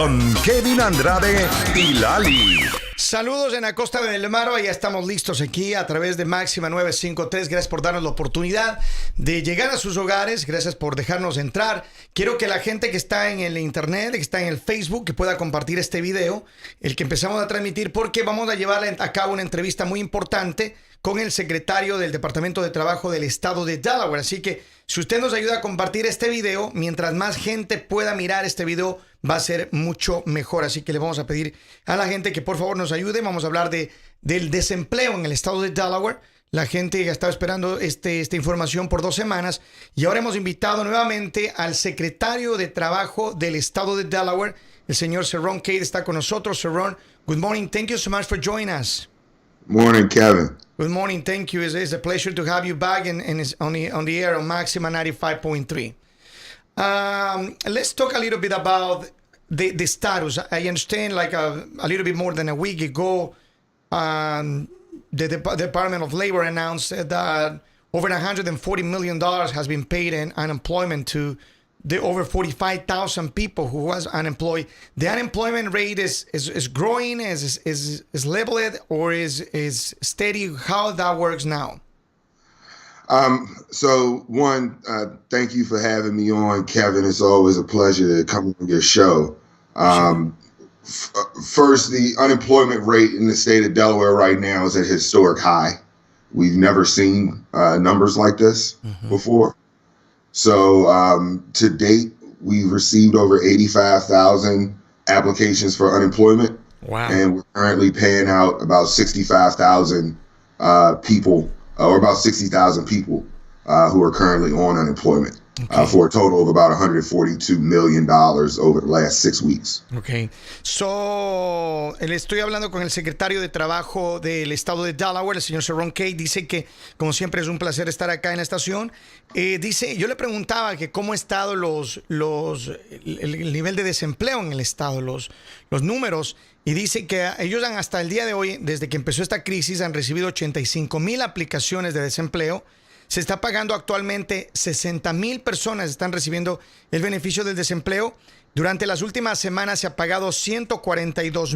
con Kevin Andrade y Lali. Saludos en la Costa del Mar, ya estamos listos aquí a través de Máxima 953. Gracias por darnos la oportunidad de llegar a sus hogares, gracias por dejarnos entrar. Quiero que la gente que está en el internet, que está en el Facebook, que pueda compartir este video, el que empezamos a transmitir, porque vamos a llevar a cabo una entrevista muy importante con el secretario del Departamento de Trabajo del Estado de Delaware. Así que si usted nos ayuda a compartir este video, mientras más gente pueda mirar este video, va a ser mucho mejor. Así que le vamos a pedir a la gente que por favor nos ayude. Vamos a hablar del desempleo en el estado de Delaware. La gente ha estado esperando esta información por 2 semanas y ahora hemos invitado nuevamente al secretario de Trabajo del estado de Delaware, el señor Cerron. Cade está con nosotros. Cerron, good morning. Thank you so much for joining us. Morning, Kevin. Good morning. Thank you. It's a pleasure to have you back and on the air on Maxima 95.3. Let's talk a little bit about the status. I understand like a little bit more than a week ago, the Department of Labor announced that over $140 million has been paid in unemployment to the over 45,000 people who was unemployed. The unemployment rate is growing, is leveled, or is steady? How that works now? So one, thank you for having me on, Kevin. It's always a pleasure to come on your show. First, the unemployment rate in the state of Delaware right now is at a historic high. We've never seen numbers like this before. So to date, we've received over 85,000 applications for unemployment. Wow. And we're currently paying out about 65,000 people, or about 60,000 people who are currently on unemployment. Okay. For a total of about $142 million over the last 6 weeks. Okay. So, le estoy hablando con el secretario de Trabajo del estado de Delaware, el señor Cerron Cade. Dice que, como siempre, es un placer estar acá en la estación. Dice, yo le preguntaba que cómo ha estado el nivel de desempleo en el estado, los números. Y dice que ellos hasta el día de hoy, desde que empezó esta crisis, han recibido 85,000 aplicaciones de desempleo. Se está pagando actualmente 60,000 personas están recibiendo el beneficio del desempleo. Durante las últimas semanas se ha pagado 142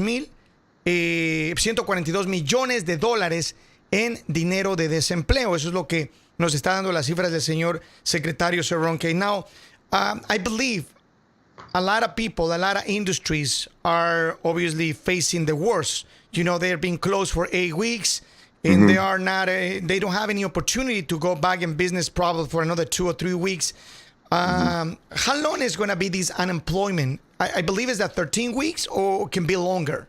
millones de dólares en dinero de desempleo. Eso es lo que nos está dando las cifras del señor secretario Cerron. Now, I believe a lot of people, a lot of industries are obviously facing the worst. You know, they're being closed for 8 weeks. And they are not. They don't have any opportunity to go back in business probably for another 2 or 3 weeks. How long is going to be this unemployment? I believe it's that 13 weeks or can be longer.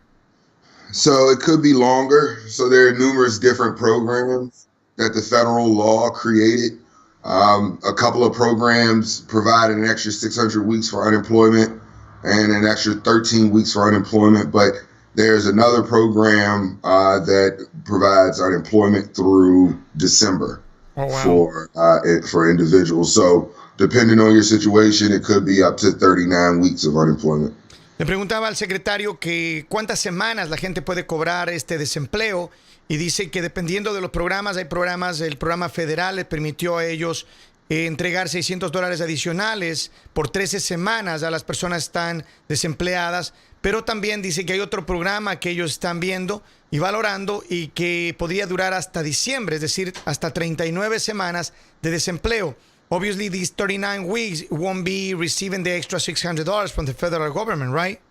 So it could be longer. So there are numerous different programs that the federal law created. A couple of programs provide an extra 600 weeks for unemployment and an extra 13 weeks for unemployment, but there's another program that provides unemployment through December for individuals. So depending on your situation, it could be up to 39 weeks of unemployment. Le preguntaba al secretario que cuántas semanas la gente puede cobrar este desempleo y dice que dependiendo de los programas, el programa federal les permitió a ellos entregar $600 adicionales por 13 semanas a las personas que están desempleadas, pero también dice que hay otro programa que ellos están viendo y valorando y que podría durar hasta diciembre, es decir, hasta 39 semanas de desempleo. Obviously, these 39 weeks won't be receiving the extra $600 from the federal government, right?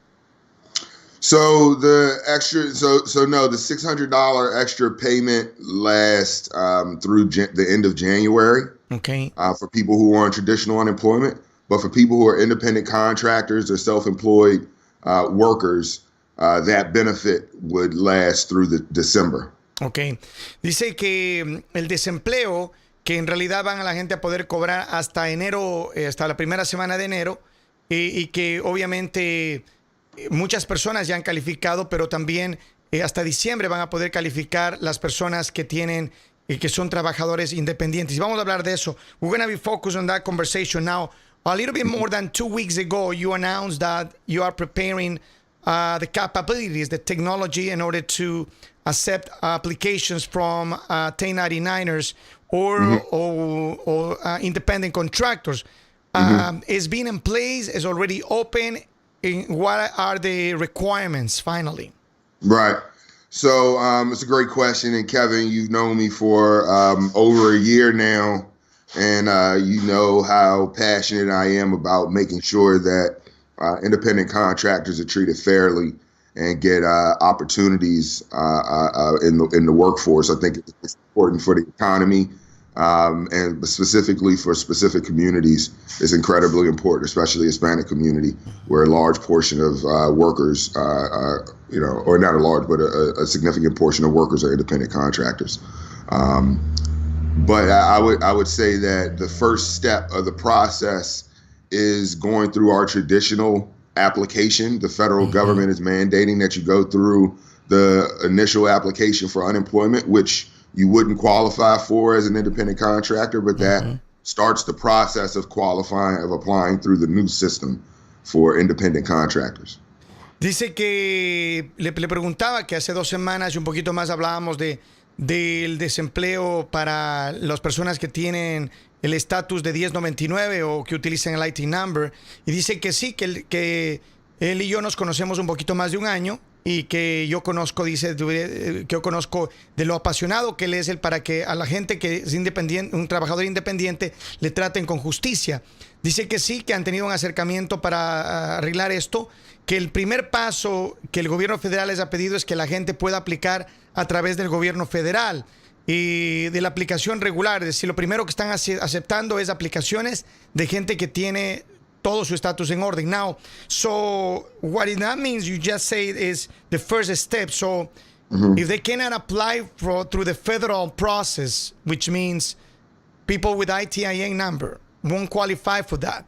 So the $600 extra payment lasts through the end of January. Okay. For people who are on traditional unemployment, but for people who are independent contractors or self-employed workers, that benefit would last through the December. Okay. Dice que el desempleo, que en realidad van a la gente a poder cobrar hasta enero, hasta la primera semana de enero, y que obviamente muchas personas ya han calificado, pero también hasta diciembre van a poder calificar las personas que tienen que son trabajadores independientes. Y vamos a hablar de eso. We're going to be focused on that conversation now. A little bit more than 2 weeks ago, you announced that you are preparing the capabilities, the technology in order to accept applications from 1099ers or independent contractors. It's been in place, it's already open. what are the requirements finally? Right. So it's a great question. And Kevin, you've known me for over a year now. And you know how passionate I am about making sure that independent contractors are treated fairly and get opportunities in the workforce. I think it's important for the economy and specifically for specific communities. It's incredibly important, especially the Hispanic community, where a large portion of workers, or not a large, but a significant portion of workers are independent contractors. But I would say that the first step of the process is going through our traditional application. The federal government is mandating that you go through the initial application for unemployment, which you wouldn't qualify for as an independent contractor, but that starts the process of applying through the new system for independent contractors. Dice que le preguntaba que hace 2 semanas y un poquito más hablábamos del desempleo para las personas que tienen el estatus de 1099 o que utilizan el IT number, y dice que sí, que él y yo nos conocemos un poquito más de un año y que yo conozco, dice, que yo conozco de lo apasionado que él es para que a la gente que es independiente, un trabajador independiente, le traten con justicia. Dice que sí, que han tenido un acercamiento para arreglar esto, que el primer paso que el gobierno federal les ha pedido es que la gente pueda aplicar a través del gobierno federal y de la aplicación regular. Es decir, lo primero que están aceptando es aplicaciones de gente que tiene todo su estatus en orden. Now, so what that means, you just say, is the first step. So if they cannot apply through the federal process, which means people with ITIN number won't qualify for that.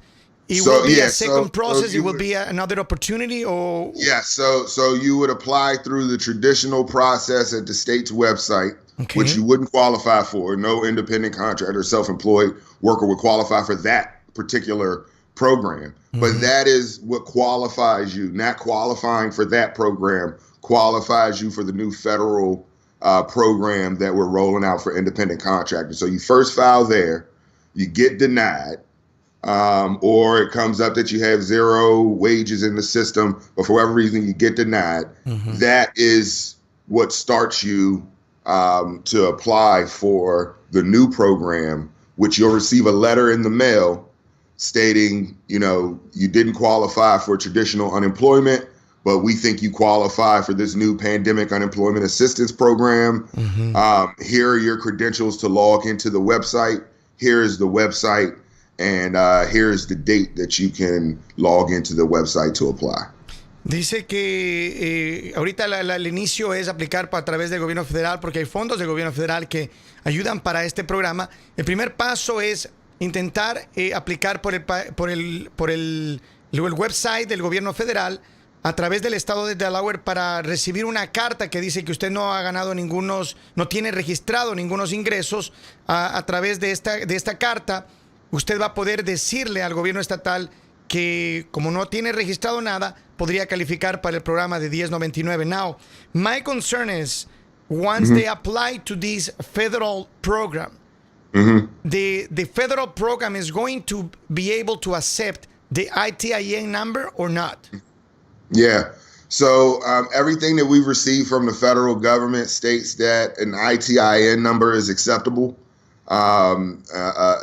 It will be a second process. It will be another opportunity, or So you would apply through the traditional process at the state's website, which you wouldn't qualify for. No independent contractor, self-employed worker would qualify for that particular program. But that is what qualifies you. Not qualifying for that program qualifies you for the new federal program that we're rolling out for independent contractors. So you first file there, you get denied. Or it comes up that you have zero wages in the system, but for whatever reason you get denied. That is what starts you to apply for the new program, which you'll receive a letter in the mail stating, you didn't qualify for traditional unemployment, but we think you qualify for this new pandemic unemployment assistance program. Here are your credentials to log into the website. Here's the website. And here's the date that you can log into the website to apply. Dice que ahorita el inicio es aplicar a través del gobierno federal, porque hay fondos del gobierno federal que ayudan para este programa. El primer paso es intentar aplicar por el website del gobierno federal a través del estado de Delaware para recibir una carta que dice que usted no ha ganado no tiene registrado ningunos ingresos. A través de esta carta, usted va a poder decirle al gobierno estatal que como no tiene registrado nada, podría calificar para el programa de 1099. Now, my concern is, once they apply to this federal program, the federal program is going to be able to accept the ITIN number or not? Yeah. So everything that we've received from the federal government states that an ITIN number is acceptable.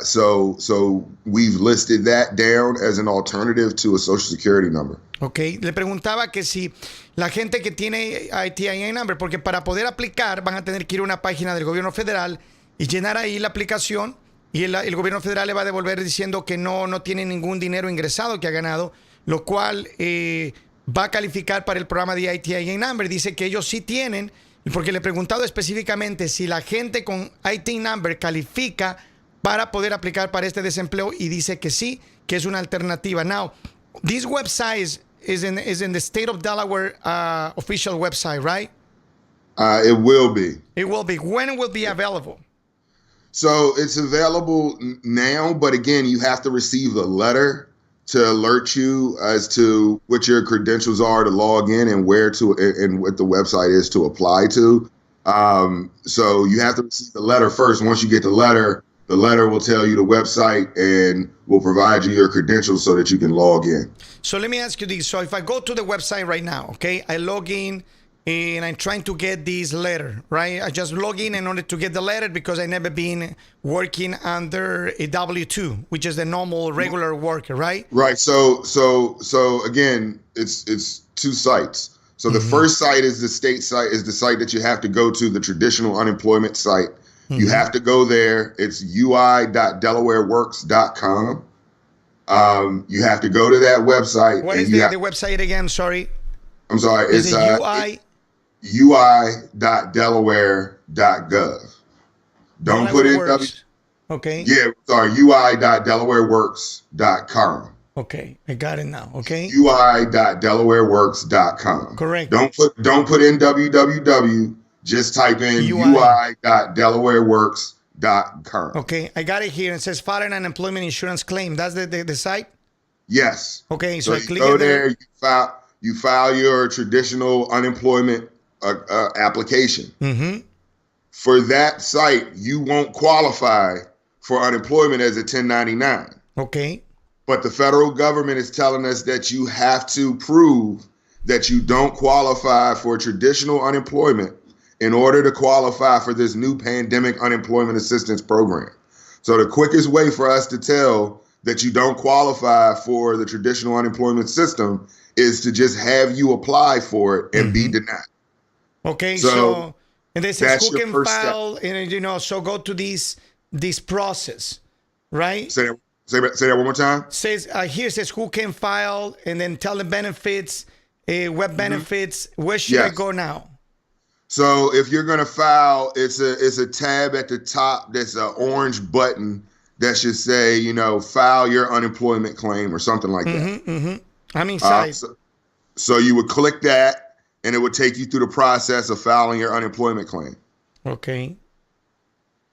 So we've listed that down as an alternative to a Social Security number. Ok, le preguntaba que si la gente que tiene ITIN number, porque para poder aplicar van a tener que ir a una página del gobierno federal y llenar ahí la aplicación, y el gobierno federal le va a devolver diciendo que no tiene ningún dinero ingresado que ha ganado, lo cual va a calificar para el programa de ITIN number. Dice que ellos sí tienen, porque le he preguntado específicamente si la gente con ITIN number califica para poder aplicar para este desempleo, y dice que sí, que es una alternativa. Now, this website is in the state of Delaware official website, right? It will be. It will be. When it will be available? So it's available now, but again, you have to receive a letter to alert you as to what your credentials are to log in and where to and what the website is to apply to. So you have to receive the letter first. Once you get the letter, The letter will tell you the website and will provide you your credentials so that you can log in. So let me ask you this. So if I go to the website right now, okay, I log in and I'm trying to get this letter, right? I just log in order to get the letter because I never been working under a W-2, which is the normal regular worker, right? Right. So again, it's two sites. So the first site is the state site, is the site that you have to go to, the traditional unemployment site. You have to go there. It's ui.delawareworks.com. You have to go to that website. What is the website again? Sorry. I'm sorry. Is It's it UI? ui.delaware.gov. Don't put in Okay. Yeah, sorry, ui.delawareworks.com. Okay, I got it now. Okay. ui.delawareworks.com. Correct. Don't put in www. Just type in ui.delawareworks.com. Okay, I got it here. It says file an unemployment insurance claim. That's the site? Yes. Okay, so I you click go there. You file your traditional unemployment application. For that site, you won't qualify for unemployment as a 1099. Okay. But the federal government is telling us that you have to prove that you don't qualify for traditional unemployment in order to qualify for this new pandemic unemployment assistance program. So the quickest way for us to tell that you don't qualify for the traditional unemployment system is to just have you apply for it and be denied. Okay, so and this says that's who your can first file, step. and so go to this process, right? Say that one more time. Says here says who can file, and then tell the benefits, web benefits. Where should I go now? So if you're gonna file, it's a tab at the top that's an orange button that should say, file your unemployment claim or something like that. I'm inside. So you would click that, and it would take you through the process of filing your unemployment claim. Okay.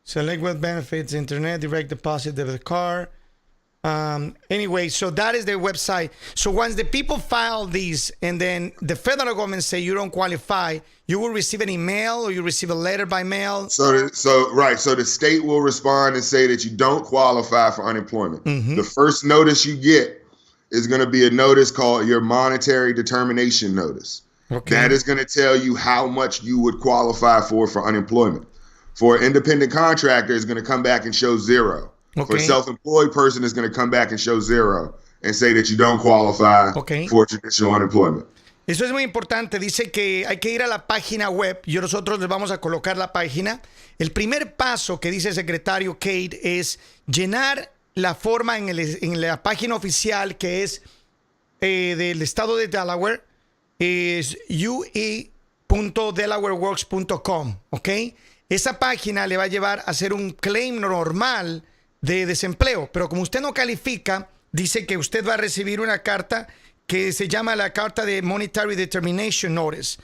Select web benefits, internet, direct deposit, debit card. Anyway, so that is their website. So once the people file these and then the federal government say you don't qualify, you will receive an email or you receive a letter by mail. So the state will respond and say that you don't qualify for unemployment. The first notice you get is going to be a notice called your monetary determination notice. Okay. That is going to tell you how much you would qualify for unemployment. For an independent contractor, it's going to come back and show 0. Okay. For a self-employed person, it's going to come back and show 0 and say that you don't qualify for traditional unemployment. Eso es muy importante. Dice que hay que ir a la página web y nosotros les vamos a colocar la página. El primer paso que dice el secretario Cade es llenar la forma en la página oficial que es del estado de Delaware. Es ue.delawareworks.com. ¿Ok? Esa página le va a llevar a hacer un claim normal de desempleo, pero como usted no califica, dice que usted va a recibir una carta que se llama la carta de Monetary Determination Notice.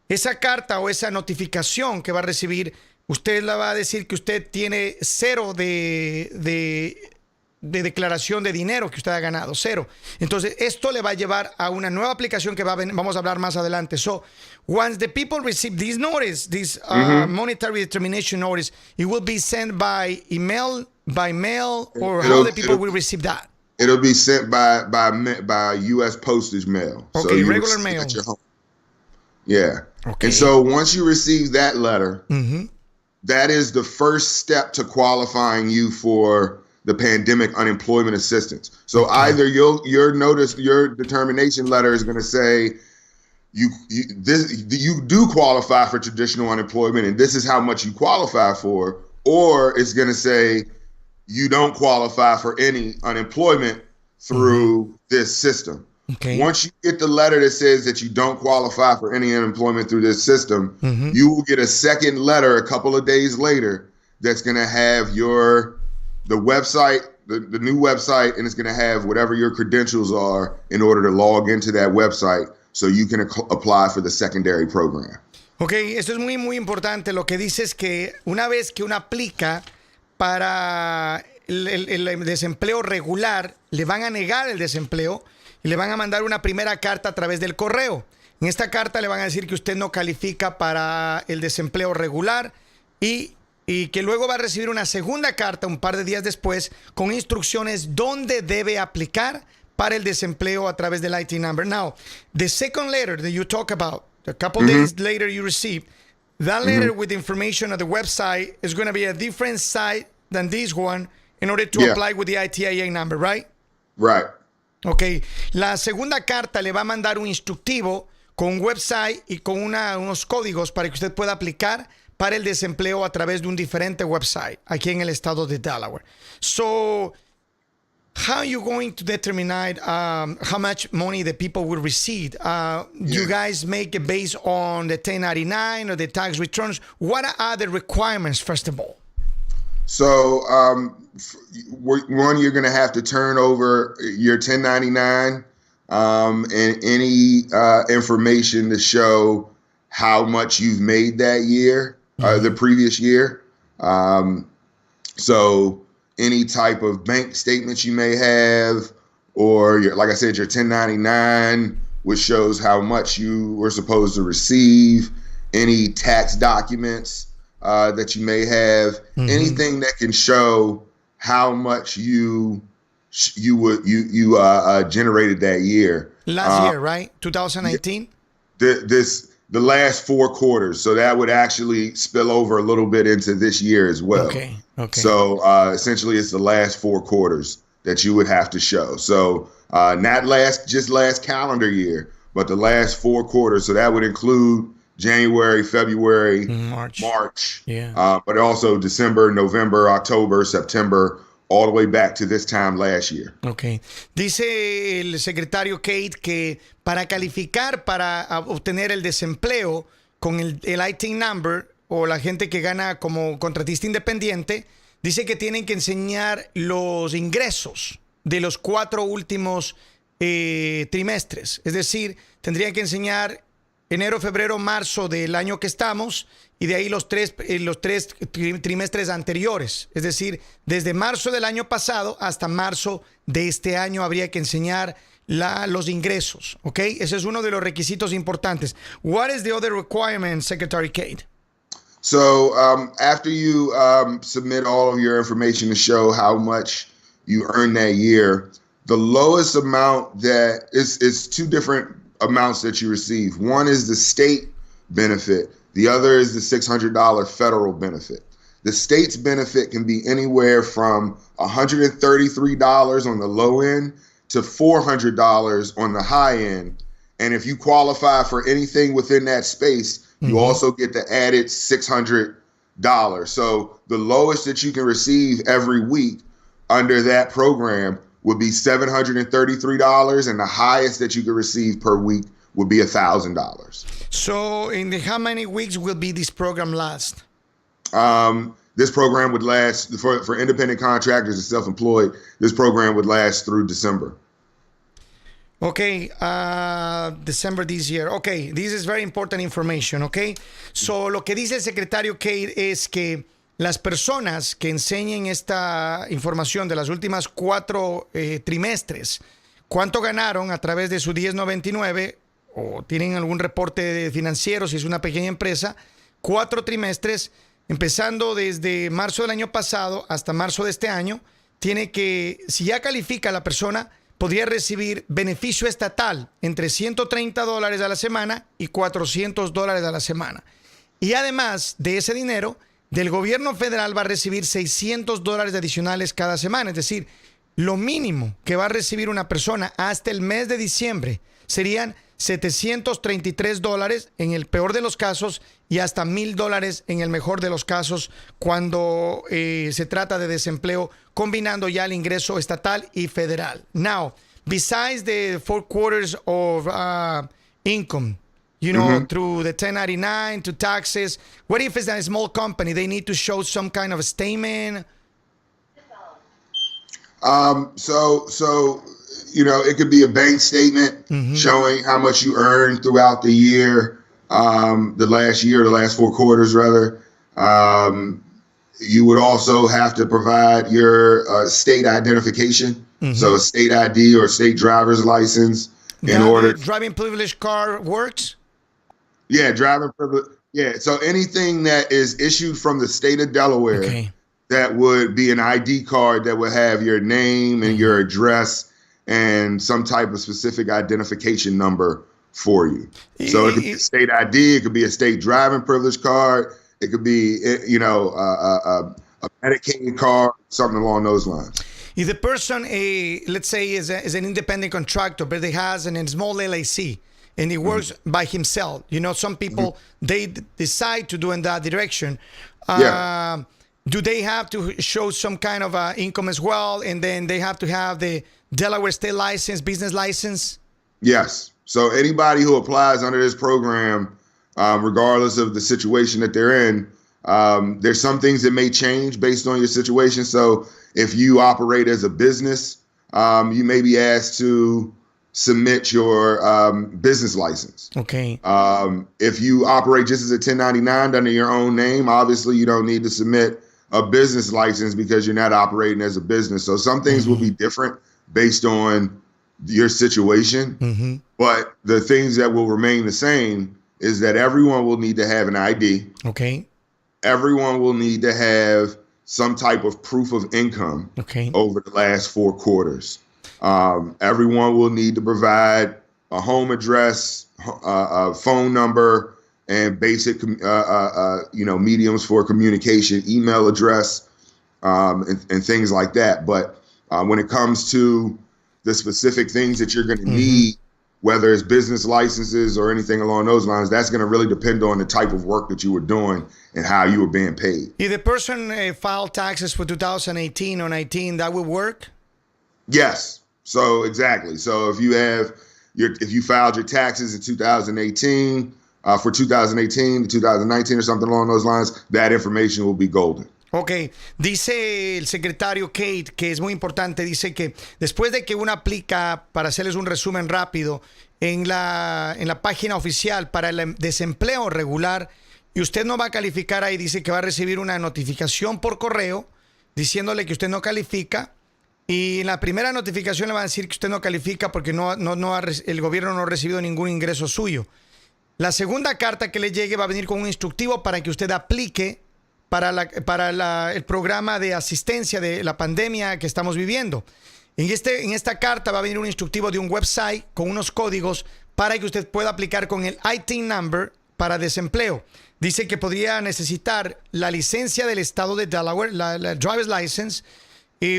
Esa carta o esa notificación que va a recibir, usted la va a decir que usted tiene 0 de declaración de dinero que usted ha ganado, 0. Entonces, esto le va a llevar a una nueva aplicación que vamos a hablar más adelante. So, once the people receive this notice, this monetary determination notice, it will be sent by email, by mail, or how the people will receive that? It'll be sent by U.S. postage mail. Okay, so regular mail. at your home. Yeah. Okay. And so once you receive that letter, that is the first step to qualifying you for the pandemic unemployment assistance. So either your determination letter is going to say you do qualify for traditional unemployment and this is how much you qualify for, or it's going to say you don't qualify for any unemployment through this system. Okay. Once you get the letter that says that you don't qualify for any unemployment through this system, you will get a second letter a couple of days later that's going to have the website, the new website, and it's going to have whatever your credentials are in order to log into that website so you can apply for the secondary program. Ok, esto es muy, muy importante. Lo que dice es que una vez que uno aplica para el desempleo regular, le van a negar el desempleo y le van a mandar una primera carta a través del correo. En esta carta le van a decir que usted no califica para el desempleo regular y y que luego va a recibir una segunda carta un par de días después con instrucciones dónde debe aplicar para el desempleo a través del IT number. Now, the second letter that you talk about, a couple days later you receive, that letter with information on the website is going to be a different site than this one in order to apply with the ITIA number, right? Right. Ok, la segunda carta le va a mandar un instructivo con un website y con unos códigos para que usted pueda aplicar para el desempleo a través de un diferente website aquí en el estado de Delaware. So, how are you going to determine how much money the people will receive? You guys make it based on the 1099 or the tax returns. What are the requirements, first of all? So, one, you're going to have to turn over your 1099 and any information to show how much you've made that year, the previous year. So any type of bank statements you may have, or like I said, your 1099, which shows how much you were supposed to receive, any tax documents that you may have, anything that can show how much you generated that year. Last year, right? 2019? The last 4 quarters. So that would actually spill over a little bit into this year as well. Okay. So essentially it's the last 4 quarters that you would have to show. So not last calendar year, but the last 4 quarters. So that would include January, February, March. Yeah. But also December, November, October, September, all the way back to this time last year. Ok. Dice el secretario Cade que para calificar para obtener el desempleo con el IT number o la gente que gana como contratista independiente, dice que tienen que enseñar los ingresos de los 4 últimos trimestres. Es decir, tendrían que enseñar enero, febrero, marzo del año que estamos y de ahí los tres trimestres anteriores. Es decir, desde marzo del año pasado hasta marzo de este año habría que enseñar los ingresos. ¿Ok? Ese es uno de los requisitos importantes. What is the other requirement, Secretary Cade? So after you submit all of your information to show how much you earned that year, the lowest amount that is 2 different amounts that you receive. One is the state benefit. The other is the $600 federal benefit. The state's benefit can be anywhere from $133 on the low end to $400 on the high end. And if you qualify for anything within that space, you also get the added $600. So the lowest that you can receive every week under that program would be $733, and the highest that you could receive per week would be $1,000. So how many weeks will be this program last? This program would last, for independent contractors and self-employed, this program would last through December. Okay, December this year. Okay, this is very important information, okay? So lo que dice el secretario Cade es que las personas que enseñen esta información de las últimas 4 trimestres, cuánto ganaron a través de su 1099 o tienen algún reporte financiero si es una pequeña empresa, 4 trimestres, empezando desde marzo del año pasado hasta marzo de este año, tiene que, si ya califica la persona, podría recibir beneficio estatal entre $130 a la semana y $400 a la semana. Y además de ese dinero, del gobierno federal va a recibir $600 adicionales cada semana. Es decir, lo mínimo que va a recibir una persona hasta el mes de diciembre serían $733 en el peor de los casos y hasta $1,000 en el mejor de los casos cuando se trata de desempleo, combinando ya el ingreso estatal y federal. Now, besides the 4 quarters of income, you know, through the 1099 to taxes, what if it's a small company? They need to show some kind of a statement. So you know, it could be a bank statement showing how much you earned throughout the year, the last 4 quarters rather. You would also have to provide your state identification, so a state ID or state driver's license in order. Driving privilege card works? Yeah, driving privilege. Yeah, so anything that is issued from the state of Delaware Okay. that would be an ID card that would have your name and your address and some type of specific identification number for you. So it could be a state ID, it could be a state driving privilege card, it could be, a Medicaid card, something along those lines. If the person, let's say, is an independent contractor, but he has a small LLC and he works by himself, some people, they decide to do in that direction. Do they have to show some kind of income as well? And then they have to have the Delaware state license, business license? Yes. So anybody who applies under this program, regardless of the situation that they're in, there's some things that may change based on your situation. So if you operate as a business, you may be asked to submit your business license. Okay. If you operate just as a 1099 under your own name, obviously you don't need to submit a business license because you're not operating as a business. So some things will be different based on your situation. But the things that will remain the same is that everyone will need to have an ID. Okay. Everyone will need to have some type of proof of income over the last 4 quarters. Everyone will need to provide a home address, a phone number, and basic, mediums for communication, email address, and things like that. But when it comes to the specific things that you're going to need, whether it's business licenses or anything along those lines, that's going to really depend on the type of work that you were doing and how you were being paid. If the person filed taxes for 2018 or 19, that will work? Yes. So exactly. So if you filed your taxes in 2018, for 2018 to 2019 or something along those lines, that information will be golden. Ok, dice el secretario Cade, que es muy importante, dice que después de que uno aplica, para hacerles un resumen rápido, en la página oficial para el desempleo regular, y usted no va a calificar ahí, dice que va a recibir una notificación por correo diciéndole que usted no califica, y en la primera notificación le va a decir que usted no califica porque el gobierno no ha recibido ningún ingreso suyo. La segunda carta que le llegue va a venir con un instructivo para que usted aplique para el programa de asistencia de la pandemia que estamos viviendo. En esta carta va a venir un instructivo de un website con unos códigos para que usted pueda aplicar con el ITIN number para desempleo. Dice que podría necesitar la licencia del estado de Delaware, la driver's license,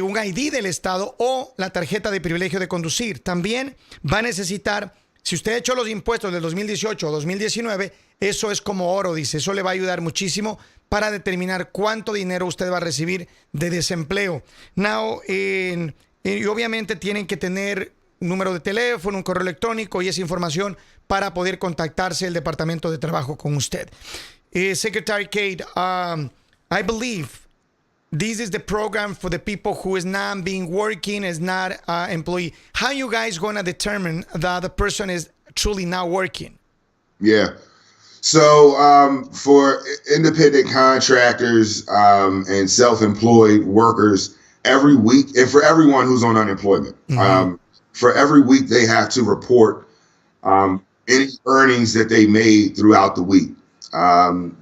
un ID del estado o la tarjeta de privilegio de conducir. También va a necesitar, si usted ha hecho los impuestos del 2018 o 2019, eso es como oro, dice. Eso le va a ayudar muchísimo para determinar cuánto dinero usted va a recibir de desempleo. Now, y obviamente tienen que tener un número de teléfono, un correo electrónico y esa información para poder contactarse el Departamento de Trabajo con usted. Secretary Cade, I believe this is the program for the people who is not being working, is not employee. How you guys going to determine that the person is truly not working? Yeah. So for independent contractors and self-employed workers, every week, and for everyone who's on unemployment, for every week they have to report any earnings that they made throughout the week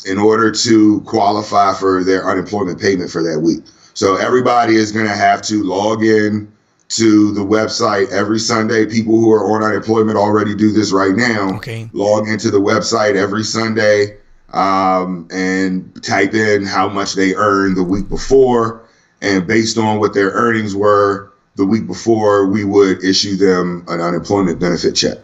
in order to qualify for their unemployment payment for that week. So everybody is going to have to log in to the website every Sunday. People who are on unemployment already do this right now. Okay. Log into the website every Sunday and type in how much they earned the week before. And based on what their earnings were the week before, we would issue them an unemployment benefit check.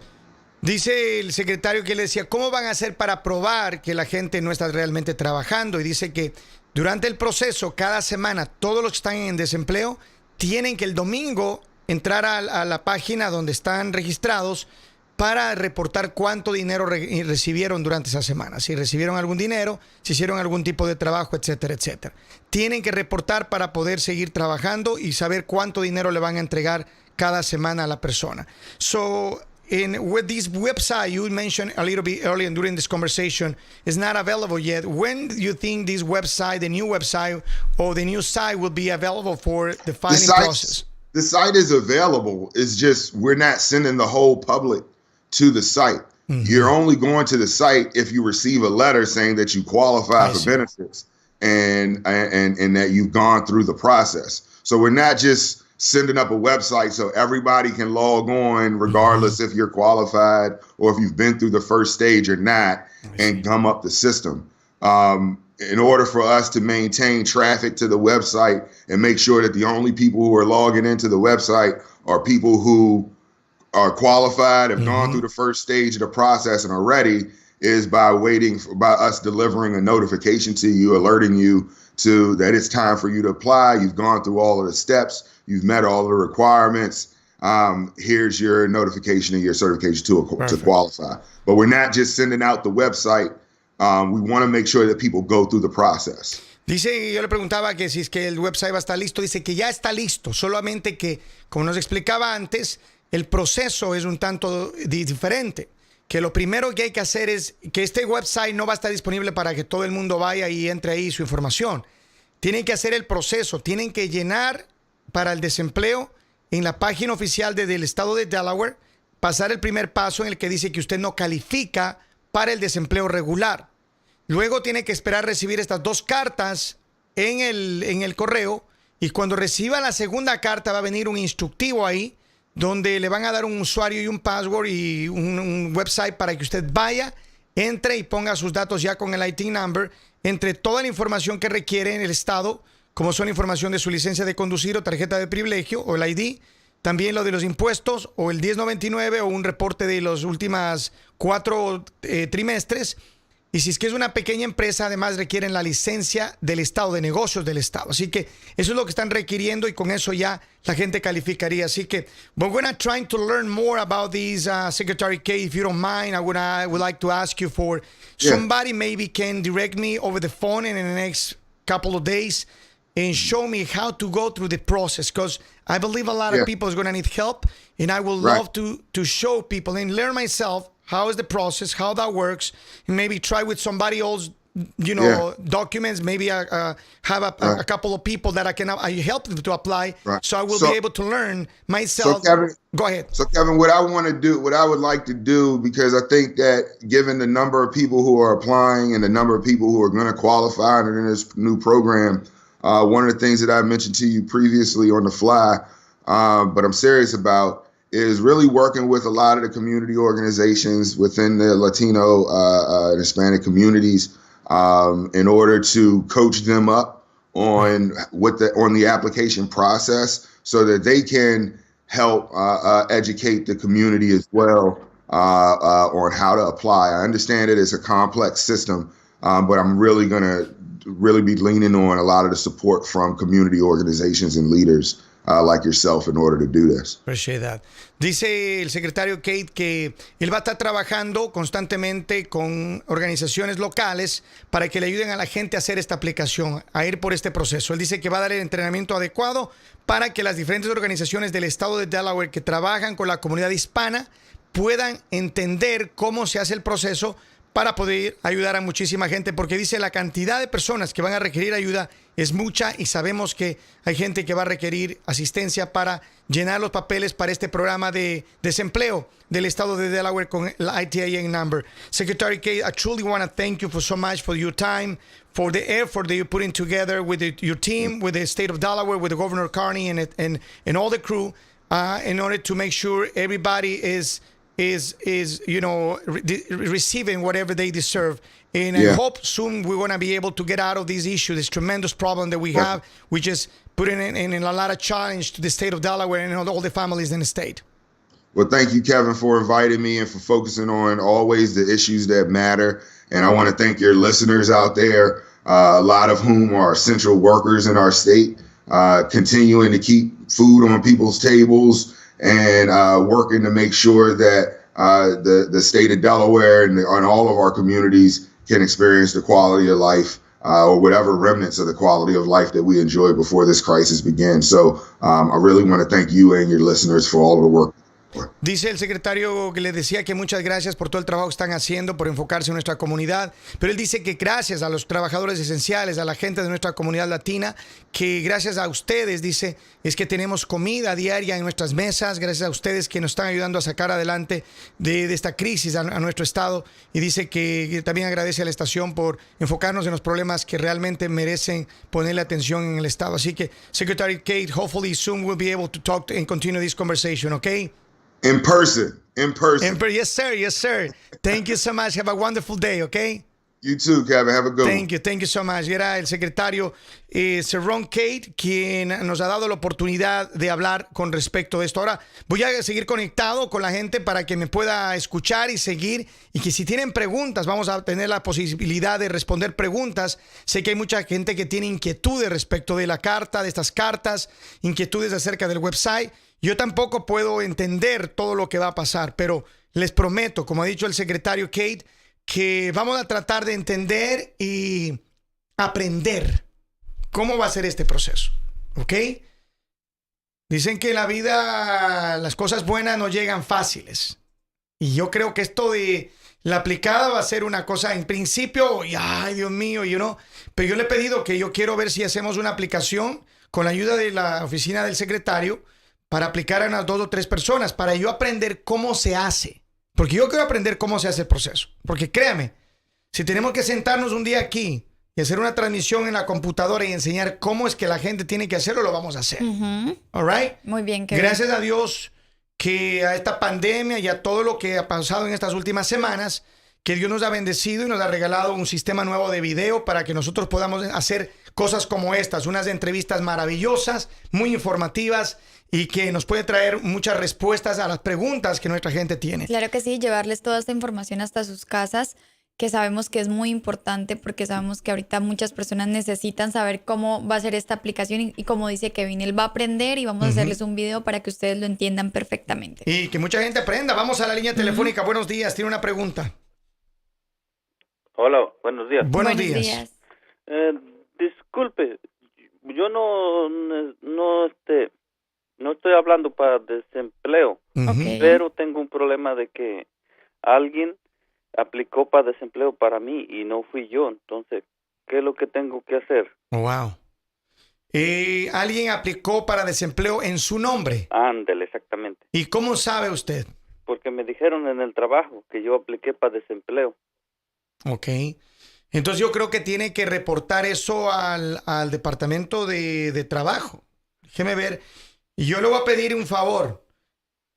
Dice el secretario que le decía, ¿cómo van a hacer para probar que la gente no está realmente trabajando? Y dice que durante el proceso, cada semana, todos los que están en desempleo tienen que el domingo entrar a la página donde están registrados para reportar cuánto dinero recibieron durante esa semana. Si recibieron algún dinero, si hicieron algún tipo de trabajo, etcétera, etcétera. Tienen que reportar para poder seguir trabajando y saber cuánto dinero le van a entregar cada semana a la persona. So, with this website you mentioned a little bit earlier during this conversation is not available yet. When do you think this website, the new website or the new site will be available for the filing process? The site is available. It's just we're not sending the whole public to the site. You're only going to the site if you receive a letter saying that you qualify for benefits and that you've gone through the process. So we're not just sending up a website so everybody can log on regardless if you're qualified or if you've been through the first stage or not and come up the system. In order for us to maintain traffic to the website and make sure that the only people who are logging into the website are people who are qualified, have gone through the first stage of the process and are ready, is by us delivering a notification to you, alerting you to that it's time for you to apply. You've gone through all of the steps. You've met all of the requirements. Here's your notification and your certification to qualify. But we're not just sending out the website. We want to make sure that people go through the process. Dice, yo le preguntaba que si es que el website va a estar listo. Dice que ya está listo, solamente que, como nos explicaba antes, el proceso es un tanto diferente. Que lo primero que hay que hacer es que este website no va a estar disponible para que todo el mundo vaya y entre ahí su información. Tienen que hacer el proceso, tienen que llenar para el desempleo en la página oficial del estado de Delaware, pasar el primer paso en el que dice que usted no califica para el desempleo regular. Luego tiene que esperar recibir estas 2 cartas en el correo, y cuando reciba la segunda carta va a venir un instructivo ahí donde le van a dar un usuario y un password y un website para que usted vaya, entre y ponga sus datos ya con el IT number, entre toda la información que requiere en el estado, como son información de su licencia de conducir o tarjeta de privilegio o el ID, también lo de los impuestos o el 1099 o un reporte de los últimos 4 trimestres. Y si es que es una pequeña empresa, además requieren la licencia del estado, de negocios del estado. Así que eso es lo que están requiriendo y con eso ya la gente calificaría. Así que we're going to try to learn more about these, Secretary Cade. If you don't mind, I would like to ask you for somebody maybe can direct me over the phone in the next couple of days and show me how to go through the process, because I believe a lot of people is going to need help, and I would love to show people and learn myself how is the process, how that works, and maybe try with somebody else, documents, maybe have a couple of people that I help them to apply, so I will be able to learn myself. So Kevin, go ahead. So Kevin, what I would like to do, because I think that given the number of people who are applying and the number of people who are going to qualify under this new program, one of the things that I mentioned to you previously on the fly, but I'm serious about, is really working with a lot of the community organizations within the Latino and Hispanic communities in order to coach them up on the application process, so that they can help educate the community as well on how to apply. I understand it is a complex system, but I'm really going to be leaning on a lot of the support from community organizations and leaders like yourself in order to do this. Appreciate that. Dice el secretario Cade que él va a estar trabajando constantemente con organizaciones locales para que le ayuden a la gente a hacer esta aplicación, a ir por este proceso. Él dice que va a dar el entrenamiento adecuado para que las diferentes organizaciones del estado de Delaware que trabajan con la comunidad hispana puedan entender cómo se hace el proceso para poder ayudar a muchísima gente, porque dice la cantidad de personas que van a requerir ayuda es mucha, y sabemos que hay gente que va a requerir asistencia para llenar los papeles para este programa de desempleo del estado de Delaware con el ITIN number. Secretary Cade, I truly want to thank you for so much for your time, for the effort that you're putting together with your team, with the state of Delaware, with the Governor Carney and all the crew in order to make sure everybody is receiving whatever they deserve. And I hope soon we're going to be able to get out of this issue, this tremendous problem that we have, which is putting in a lot of challenge to the state of Delaware and all the families in the state. Well, thank you, Kevin, for inviting me and for focusing on always the issues that matter. And I want to thank your listeners out there, a lot of whom are essential workers in our state, continuing to keep food on people's tables and working to make sure that the state of Delaware and all of our communities can experience the quality of life or whatever remnants of the quality of life that we enjoyed before this crisis began. So I really want to thank you and your listeners for all of the work Dice el secretario que le decía que muchas gracias por todo el trabajo que están haciendo, por enfocarse en nuestra comunidad. Pero él dice que gracias a los trabajadores esenciales, a la gente de nuestra comunidad latina, que gracias a ustedes, dice, es que tenemos comida diaria en nuestras mesas. Gracias a ustedes que nos están ayudando a sacar adelante de esta crisis a nuestro estado. Y dice que también agradece a la estación por enfocarnos en los problemas que realmente merecen ponerle atención en el estado. Así que, Secretary Cade, hopefully soon we'll be able to talk and continue this conversation, okay? In person. Yes, sir. Yes, sir. Thank you so much. Have a wonderful day, okay? You too, Kevin. Have a good one. Thank you so much. Y era el secretario Cerron, Cade, quien nos ha dado la oportunidad de hablar con respecto de esto. Ahora voy a seguir conectado con la gente para que me pueda escuchar y seguir, y que si tienen preguntas, vamos a tener la posibilidad de responder preguntas. Sé que hay mucha gente que tiene inquietudes respecto de la carta, de estas cartas, inquietudes acerca del website. Yo tampoco puedo entender todo lo que va a pasar, pero les prometo, como ha dicho el secretario Cade, que vamos a tratar de entender y aprender cómo va a ser este proceso, ¿ok? Dicen que en la vida las cosas buenas no llegan fáciles. Y yo creo que esto de la aplicada va a ser una cosa en principio, y ay, Dios mío, pero yo le he pedido que yo quiero ver si hacemos una aplicación con la ayuda de la oficina del secretario para aplicar a unas 2 o 3 personas, para yo aprender cómo se hace. Porque yo quiero aprender cómo se hace el proceso. Porque créame, si tenemos que sentarnos un día aquí y hacer una transmisión en la computadora y enseñar cómo es que la gente tiene que hacerlo, lo vamos a hacer. All right? Muy bien, Kevin. Gracias a Dios que a esta pandemia y a todo lo que ha pasado en estas últimas semanas, que Dios nos ha bendecido y nos ha regalado un sistema nuevo de video para que nosotros podamos hacer cosas como estas, unas entrevistas maravillosas, muy informativas, y que nos puede traer muchas respuestas a las preguntas que nuestra gente tiene. Claro que sí, llevarles toda esta información hasta sus casas, que sabemos que es muy importante, porque sabemos que ahorita muchas personas necesitan saber cómo va a ser esta aplicación, y como dice Kevin, él va a aprender y vamos a hacerles un video para que ustedes lo entiendan perfectamente. Y que mucha gente aprenda. Vamos a la línea telefónica. Buenos días, tiene una pregunta. Hola, buenos días. Buenos días. Disculpe, yo no estoy hablando para desempleo, Okay. pero tengo un problema de que alguien aplicó para desempleo para mí y no fui yo. Entonces, ¿qué es lo que tengo que hacer? Wow. ¿Alguien aplicó para desempleo en su nombre? Ándele, exactamente. ¿Y cómo sabe usted? Porque me dijeron en el trabajo que yo apliqué para desempleo. Ok. Entonces yo creo que tiene que reportar eso al departamento de trabajo. Déjeme ver. Y yo le voy a pedir un favor.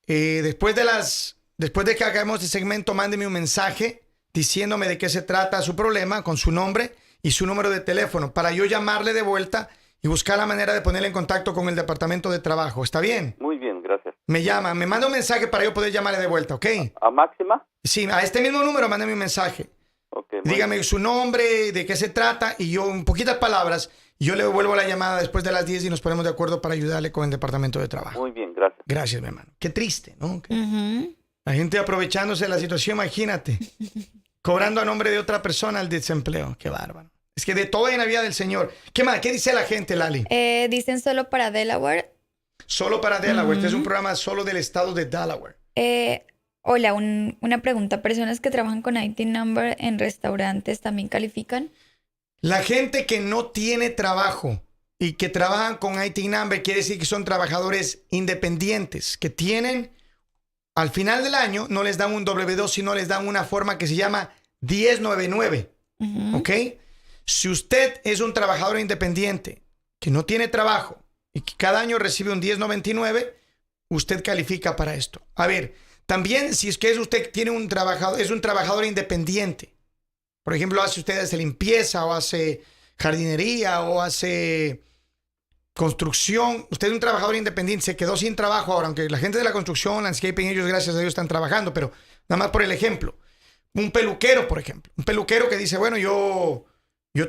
Después de que hagamos este segmento, mándeme un mensaje diciéndome de qué se trata su problema, con su nombre y su número de teléfono, para yo llamarle de vuelta y buscar la manera de ponerle en contacto con el departamento de trabajo. ¿Está bien? Muy bien, gracias. Me manda un mensaje para yo poder llamarle de vuelta, ¿ok? ¿A Máxima? Sí, a este mismo número, mándame un mensaje. Okay, muy Dígame bien. su nombre, de qué se trata, y yo, en poquitas palabras, yo le devuelvo la llamada después de las 10 y nos ponemos de acuerdo para ayudarle con el departamento de trabajo. Muy bien, gracias. Gracias, mi hermano. Qué triste, ¿no? La gente aprovechándose de la situación, imagínate. Cobrando a nombre de otra persona el desempleo. Qué bárbaro. Es que de todo en la vida del Señor. ¿Qué más? ¿Qué dice la gente, Lali? Dicen solo para Delaware. Solo para Delaware. Este es un programa solo del estado de Delaware. Hola, una pregunta. ¿Personas que trabajan con IT number en restaurantes también califican? La gente que no tiene trabajo y que trabajan con IT number quiere decir que son trabajadores independientes, que tienen, al final del año, no les dan un W2, sino les dan una forma que se llama 1099. ¿Ok? Si usted es un trabajador independiente que no tiene trabajo y que cada año recibe un 1099, usted califica para esto. A ver, también si es que usted tiene es un trabajador independiente. Por ejemplo, hace limpieza o hace jardinería o hace construcción. Usted es un trabajador independiente, se quedó sin trabajo ahora, aunque la gente de la construcción, landscaping, ellos gracias a Dios están trabajando, pero nada más por el ejemplo. Un peluquero, por ejemplo. Un peluquero que dice, bueno, yo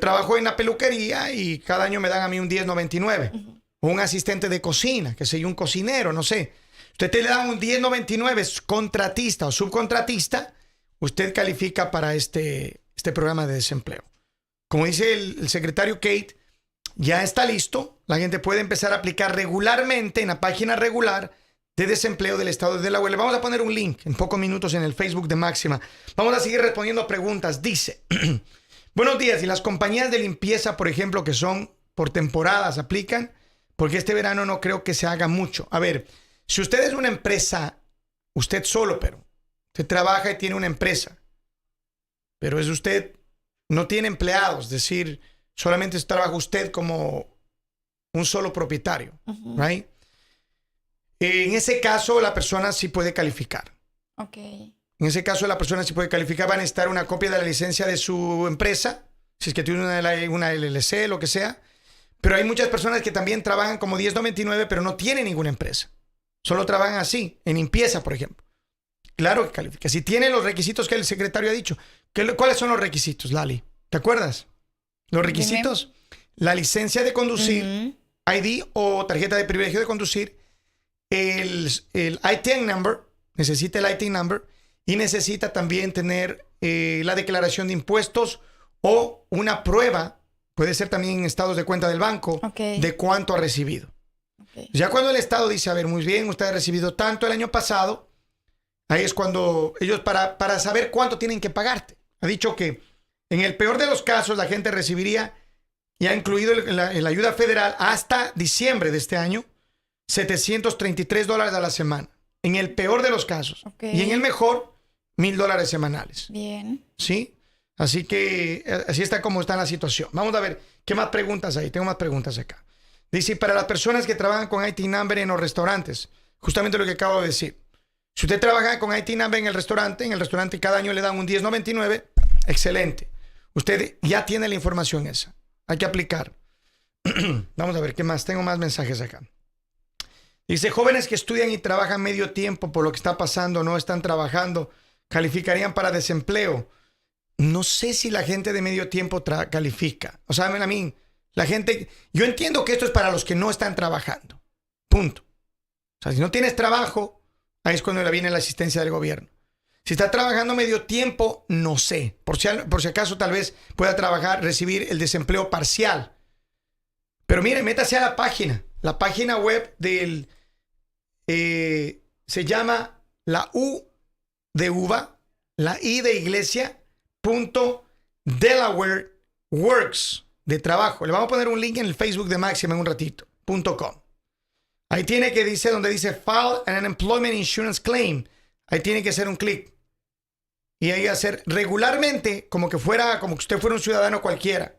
trabajo en la peluquería y cada año me dan a mí un 1099. O un asistente de cocina, que soy un cocinero, no sé. Usted te le da un 1099, es contratista o subcontratista, usted califica para este programa de desempleo. Como dice el secretario Cade, ya está listo. La gente puede empezar a aplicar regularmente en la página regular de desempleo del estado de Delaware. Le vamos a poner un link en pocos minutos en el Facebook de Máxima. Vamos a seguir respondiendo preguntas. Dice, buenos días, y las compañías de limpieza, por ejemplo, que son por temporadas, ¿aplican? Porque este verano no creo que se haga mucho. A ver, si usted es una empresa, usted solo, pero usted trabaja y tiene una empresa, pero es usted, no tiene empleados, es decir, solamente trabaja usted como un solo propietario, right? En ese caso, la persona sí puede calificar. Ok. En ese caso, la persona sí puede calificar. Va a necesitar una copia de la licencia de su empresa, si es que tiene una LLC, lo que sea. Pero hay muchas personas que también trabajan como 1099, pero no tienen ninguna empresa. Solo trabajan así, en limpieza, por ejemplo. Claro que califica. Si tiene los requisitos que el secretario ha dicho. ¿Cuáles son los requisitos, Lali? ¿Te acuerdas? Los requisitos. La licencia de conducir, ID o tarjeta de privilegio de conducir, el ITIN number, necesita el ITIN number, y necesita también tener la declaración de impuestos o una prueba, puede ser también en estados de cuenta del banco, de cuánto ha recibido. Ya cuando el estado dice, a ver, muy bien, usted ha recibido tanto el año pasado, ahí es cuando ellos, para saber cuánto tienen que pagarte, ha dicho que en el peor de los casos la gente recibiría, ya incluido la ayuda federal, hasta diciembre de este año, $733 a la semana. En el peor de los casos. Y en el mejor, $1,000 semanales. Bien. ¿Sí? Así que así está como está la situación. Vamos a ver, ¿qué más preguntas hay? Tengo más preguntas acá. Dice, para las personas que trabajan con IT number en los restaurantes, justamente lo que acabo de decir. Si usted trabaja con IT number en el restaurante cada año le dan un 1099, excelente. Usted ya tiene la información esa. Hay que aplicar. Vamos a ver, ¿qué más? Tengo más mensajes acá. Dice, jóvenes que estudian y trabajan medio tiempo por lo que está pasando, no están trabajando, calificarían para desempleo. No sé si la gente de medio tiempo califica. O sea, a mí, la gente... Yo entiendo que esto es para los que no están trabajando. Punto. O sea, si no tienes trabajo, ahí es cuando le viene la asistencia del gobierno. Si está trabajando medio tiempo, no sé. Por si acaso tal vez pueda trabajar, recibir el desempleo parcial. Pero mire, métase a la página web del... se llama la U de uva, la I de iglesia, .Delaware Works, de trabajo. Le vamos a poner un link en el Facebook de Máxima en un ratito, .com. Ahí tiene que dice, donde dice File an Unemployment Insurance Claim. Ahí tiene que hacer un clic. Y ahí hacer regularmente, como que usted fuera un ciudadano cualquiera.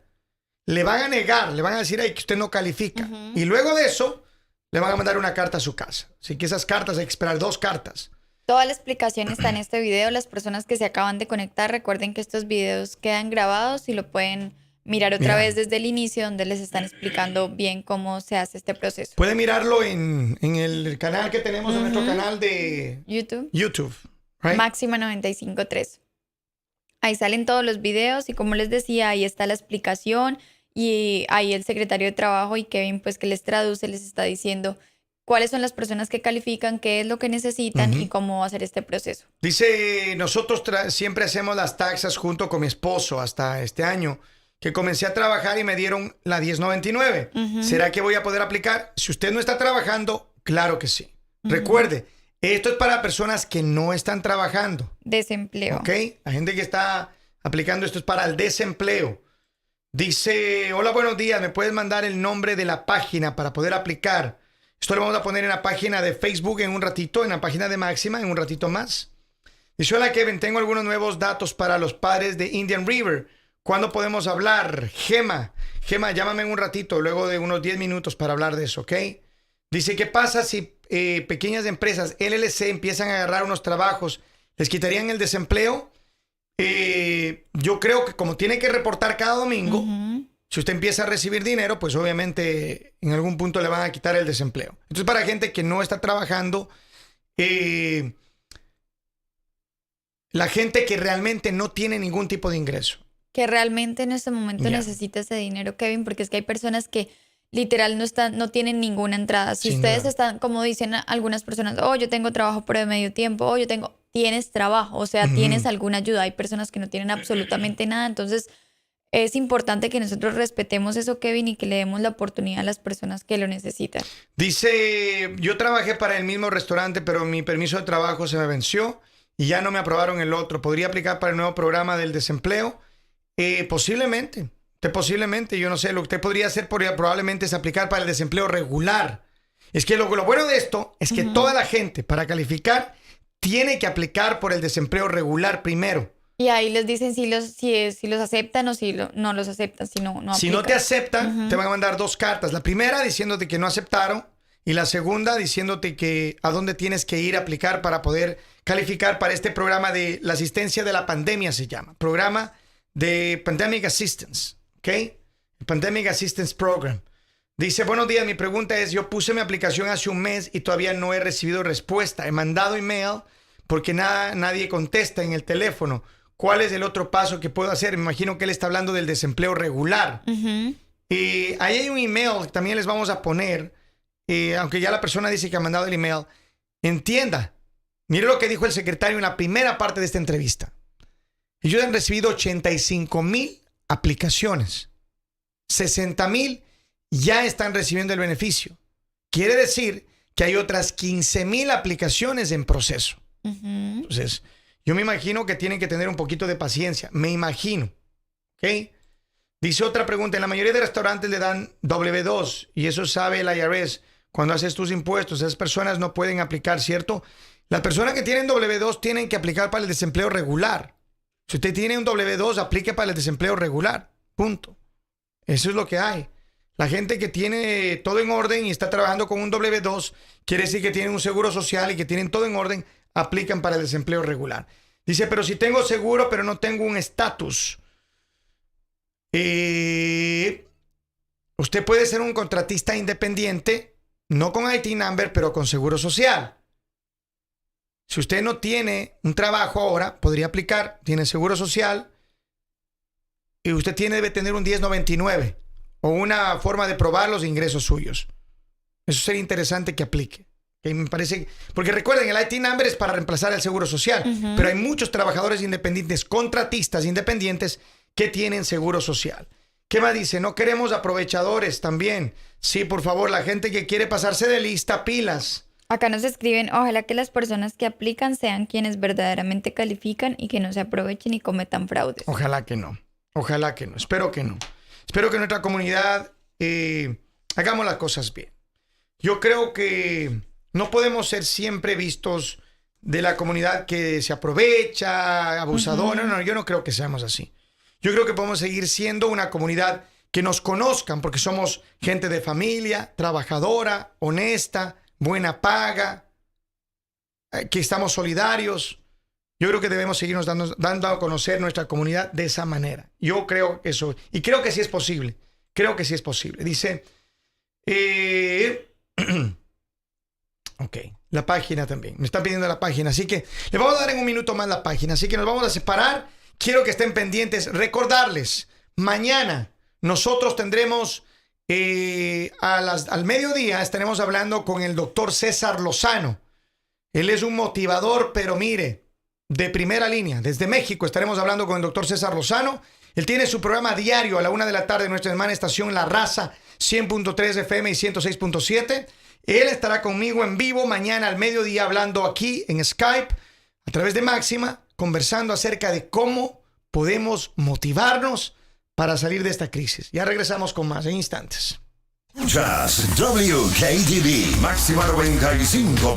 Le van a negar, le van a decir ahí que usted no califica. Y luego de eso, le van a mandar una carta a su casa. Así que esas cartas hay que esperar 2 cartas. Toda la explicación está en este video. Las personas que se acaban de conectar, recuerden que estos videos quedan grabados y lo pueden mirar otra vez desde el inicio, donde les están explicando bien cómo se hace este proceso. Pueden mirarlo en el canal que tenemos, en nuestro canal de YouTube, right? Máxima 95.3. Ahí salen todos los videos y como les decía, ahí está la explicación y ahí el secretario de Trabajo y Kevin, pues que les traduce, les está diciendo cuáles son las personas que califican, qué es lo que necesitan y cómo hacer este proceso. Dice, nosotros siempre hacemos las taxas junto con mi esposo hasta este año, que comencé a trabajar y me dieron la 1099. ¿Será que voy a poder aplicar? Si usted no está trabajando, claro que sí. Recuerde, esto es para personas que no están trabajando. Desempleo. ¿Ok? La gente que está aplicando esto es para el desempleo. Dice, hola, buenos días, ¿me puedes mandar el nombre de la página para poder aplicar? Esto lo vamos a poner en la página de Facebook en un ratito, en la página de Máxima en un ratito más. Dice, hola Kevin, tengo algunos nuevos datos para los padres de Indian River. ¿Cuándo podemos hablar? Gema, llámame en un ratito, luego de unos 10 minutos para hablar de eso, ¿ok? Dice, ¿qué pasa si pequeñas empresas, LLC, empiezan a agarrar unos trabajos? ¿Les quitarían el desempleo? Yo creo que como tiene que reportar cada domingo, si usted empieza a recibir dinero, pues obviamente en algún punto le van a quitar el desempleo. Entonces, para gente que no está trabajando, la gente que realmente no tiene ningún tipo de ingreso. Que realmente en este momento necesita ese dinero, Kevin, porque es que hay personas que literal no tienen ninguna entrada. Si ustedes están, como dicen algunas personas, yo tengo trabajo por de medio tiempo, tienes trabajo, o sea, tienes alguna ayuda. Hay personas que no tienen absolutamente nada, entonces es importante que nosotros respetemos eso, Kevin, y que le demos la oportunidad a las personas que lo necesitan. Dice, yo trabajé para el mismo restaurante, pero mi permiso de trabajo se me venció y ya no me aprobaron el otro. ¿Podría aplicar para el nuevo programa del desempleo? Posiblemente. Posiblemente, yo no sé. Lo que usted podría hacer probablemente es aplicar para el desempleo regular. Es que lo bueno de esto es que toda la gente, para calificar, tiene que aplicar por el desempleo regular primero. Y ahí les dicen si los aceptan o si no los aceptan, si no aplican. Si no te aceptan, te van a mandar 2 cartas. La primera diciéndote que no aceptaron y la segunda diciéndote que a dónde tienes que ir a aplicar para poder calificar para este programa de la asistencia de la pandemia, se llama. Programa de Pandemic Assistance, ¿ok? El Pandemic Assistance Program. Dice, buenos días, mi pregunta es, yo puse mi aplicación hace un mes y todavía no he recibido respuesta. He mandado email porque nadie contesta en el teléfono. ¿Cuál es el otro paso que puedo hacer? Me imagino que él está hablando del desempleo regular. Y ahí hay un email que también les vamos a poner, aunque ya la persona dice que ha mandado el email. Entienda, mire lo que dijo el secretario en la primera parte de esta entrevista. Ellos han recibido 85,000 aplicaciones. 60,000 ya están recibiendo el beneficio. Quiere decir que hay otras 15,000 aplicaciones en proceso. Entonces, yo me imagino que tienen que tener un poquito de paciencia. Me imagino. ¿Ok? Dice otra pregunta. En la mayoría de restaurantes le dan W2 y eso sabe el IRS. Cuando haces tus impuestos, esas personas no pueden aplicar, ¿cierto? Las personas que tienen W2 tienen que aplicar para el desempleo regular. Si usted tiene un W2, aplique para el desempleo regular. Punto. Eso es lo que hay. La gente que tiene todo en orden y está trabajando con un W2, quiere decir que tienen un seguro social y que tienen todo en orden, aplican para el desempleo regular. Dice, pero si tengo seguro, pero no tengo un estatus. Usted puede ser un contratista independiente, no con IT number, pero con seguro social. Si usted no tiene un trabajo ahora, podría aplicar, tiene seguro social y usted debe tener un 1099 o una forma de probar los ingresos suyos. Eso sería interesante que aplique. Que me parece, porque recuerden, el IT number es para reemplazar el seguro social, pero hay muchos trabajadores independientes, contratistas independientes que tienen seguro social. ¿Qué más dice? No queremos aprovechadores también. Sí, por favor, la gente que quiere pasarse de lista, pilas. Acá nos escriben, ojalá que las personas que aplican sean quienes verdaderamente califican y que no se aprovechen y cometan fraudes. Ojalá que no. Ojalá que no. Espero que no. Espero que en nuestra comunidad hagamos las cosas bien. Yo creo que no podemos ser siempre vistos de la comunidad que se aprovecha, abusadora. No, yo no creo que seamos así. Yo creo que podemos seguir siendo una comunidad que nos conozcan porque somos gente de familia, trabajadora, honesta, buena paga, que estamos solidarios. Yo creo que debemos seguirnos dando a conocer nuestra comunidad de esa manera. Yo creo eso. Y creo que sí es posible. Creo que sí es posible. Dice... Ok, la página también. Me están pidiendo la página. Así que le vamos a dar en un minuto más la página. Así que nos vamos a separar. Quiero que estén pendientes. Recordarles, mañana nosotros tendremos... al mediodía estaremos hablando con el doctor César Lozano. Él es un motivador, pero mire, de primera línea. Desde México estaremos hablando con el doctor César Lozano. Él tiene su programa diario a la 1 de la tarde en nuestra hermana estación La Raza, 100.3 FM y 106.7. Él estará conmigo en vivo mañana al mediodía hablando aquí en Skype a través de Máxima, conversando acerca de cómo podemos motivarnos para salir de esta crisis. Ya regresamos con más en instantes. Escuchas WKDB Máxima 95.